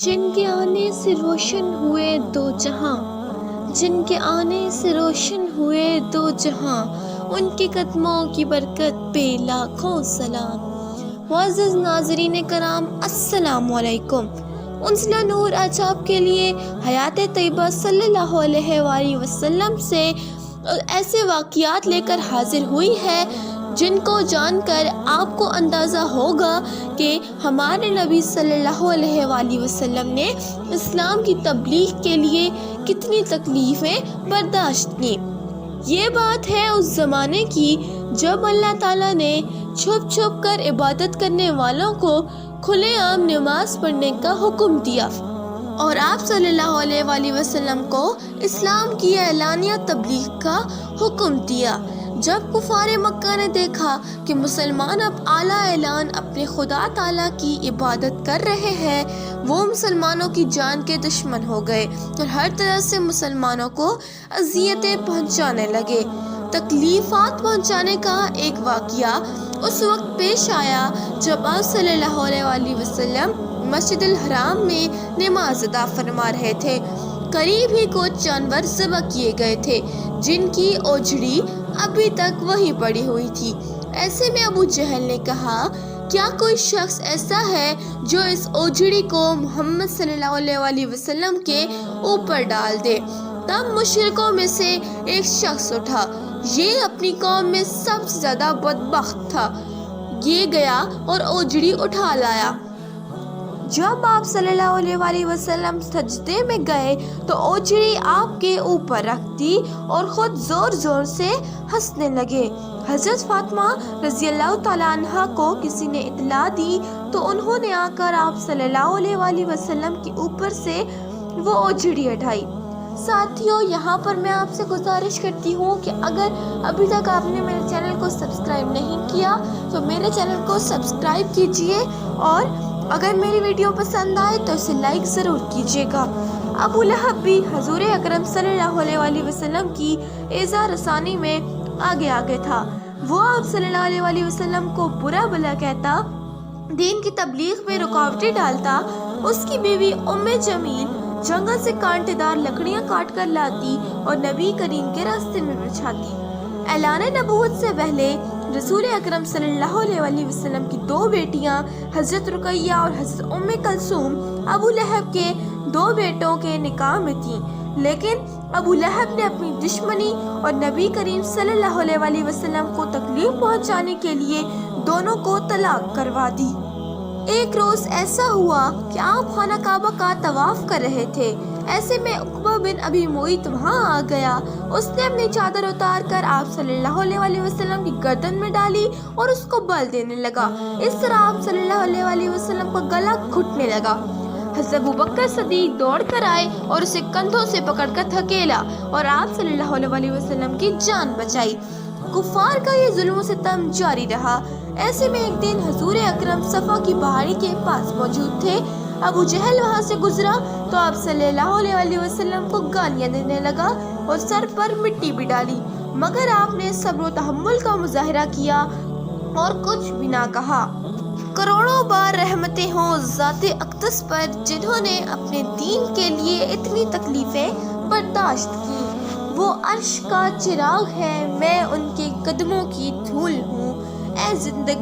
جن کے آنے سے روشن ہوئے دو جہاں، جن کے آنے سے روشن ہوئے دو جہاں، ان کے قدموں کی برکت پہ لاکھوں سلام۔ معزز ناظرین کرام، السلام علیکم۔ انزلہ نور آج آپ کے لیے حیات طیبہ صلی اللہ علیہ وآلہ وسلم سے ایسے واقعات لے کر حاضر ہوئی ہے جن کو جان کر آپ کو اندازہ ہوگا کہ ہمارے نبی صلی اللہ علیہ وآلہ وسلم نے اسلام کی تبلیغ کے لیے کتنی تکلیفیں برداشت کی۔ یہ بات ہے اس زمانے کی جب اللہ تعالیٰ نے چھپ چھپ کر عبادت کرنے والوں کو کھلے عام نماز پڑھنے کا حکم دیا اور آپ صلی اللہ علیہ وآلہ وسلم کو اسلام کی اعلانیہ تبلیغ کا حکم دیا۔ جب کفار مکہ نے دیکھا کہ مسلمان اب اعلیٰ اعلان اپنے خدا تعالیٰ کی عبادت کر رہے ہیں، وہ مسلمانوں کی جان کے دشمن ہو گئے اور ہر طرح سے مسلمانوں کو اذیتیں پہنچانے لگے۔ تکلیفات پہنچانے کا ایک واقعہ اس وقت پیش آیا جب آپ صلی اللہ علیہ وآلہ وسلم مسجد الحرام میں نماز ادا فرما رہے تھے۔ قریب ہی کچھ جانور ذبح کیے گئے تھے جن کی اوجڑی ابھی تک وہیں پڑی ہوئی تھی۔ ایسے میں ابو جہل نے کہا، کیا کوئی شخص ایسا ہے جو اس اوجڑی کو محمد صلی اللہ علیہ وآلہ وسلم کے اوپر ڈال دے؟ تب مشرکوں میں سے ایک شخص اٹھا، یہ اپنی قوم میں سب سے زیادہ بدبخت تھا۔ یہ گیا اور اوجڑی اٹھا لایا۔ جب آپ صلی اللہ علیہ وآلہ وسلم سجدے میں گئے تو اوجڑی آپ کے اوپر رکھ دی اور خود زور زور سے ہنسنے لگے۔ حضرت فاطمہ رضی اللہ تعالیٰ عنہا کو کسی نے اطلاع دی تو انہوں نے آ کر آپ صلی اللہ علیہ وآلہ وسلم کے اوپر سے وہ اوجڑی ہٹائی۔ ساتھیوں، یہاں پر میں آپ سے گزارش کرتی ہوں کہ اگر ابھی تک آپ نے میرے چینل کو سبسکرائب نہیں کیا تو میرے چینل کو سبسکرائب کیجئے اور اگر میری ویڈیو پسند آئے تو اسے لائک ضرور کیجیے گا۔ ابو لہب بھی حضور اکرم صلی اللہ علیہ وآلہ وسلم کی ایذا رسانی میں آگے آگے تھا۔ وہ آپ صلی اللہ علیہ وآلہ وسلم کو برا بھلا کہتا، دین کی تبلیغ میں رکاوٹیں ڈالتا۔ اس کی بیوی ام جمیل جنگل سے کانٹے دار لکڑیاں کاٹ کر لاتی اور نبی کریم کے راستے میں بچھاتی۔ اعلان نبوت سے پہلے رسول اکرم صلی اللہ علیہ وآلہ وسلم کی دو بیٹیاں حضرت رقیہ اور حضرت ام کلثوم ابو لہب کے دو بیٹوں کے نکاح میں تھیں، لیکن ابو لہب نے اپنی دشمنی اور نبی کریم صلی اللہ علیہ وآلہ وسلم کو تکلیف پہنچانے کے لیے دونوں کو طلاق کروا دی۔ ایک روز ایسا ہوا کہ آپ خانہ کعبہ کا طواف کر رہے تھے۔ ایسے میں عقبہ بن ابی معیط وہاں آ گیا۔ اس نے اپنی چادر اتار کر آپ صلی اللہ علیہ وآلہ وسلم کی گردن میں ڈالی اور اس کو بل دینے لگا۔ اس طرح آپ صلی اللہ علیہ وآلہ وسلم کا گلا گھٹنے لگا۔ حضرت ابوبکر صدیق دوڑ کر آئے اور اسے کندھوں سے پکڑ کر دھکیلا اور آپ صلی اللہ علیہ وآلہ وسلم کی جان بچائی۔ کفار کا یہ ظلم و ستم جاری رہا۔ ایسے میں ایک دن حضور اکرم صفا کی پہاڑی کے پاس موجود تھے۔ ابو جہل وہاں سے گزرا تو آپ صلی اللہ علیہ وآلہ وسلم کو گالیاں دینے لگا اور سر پر مٹی بھی ڈالی، مگر آپ نے صبر و تحمل کا مظاہرہ کیا اور کچھ بھی نہ کہا۔ کروڑوں بار رحمتیں ہوں ذات اقدس پر جنہوں نے اپنے دین کے لیے اتنی تکلیفیں برداشت کی۔ وہ عرش کا چراغ ہے، میں ان کے قدموں کی دھول ہوں۔ اے زندگی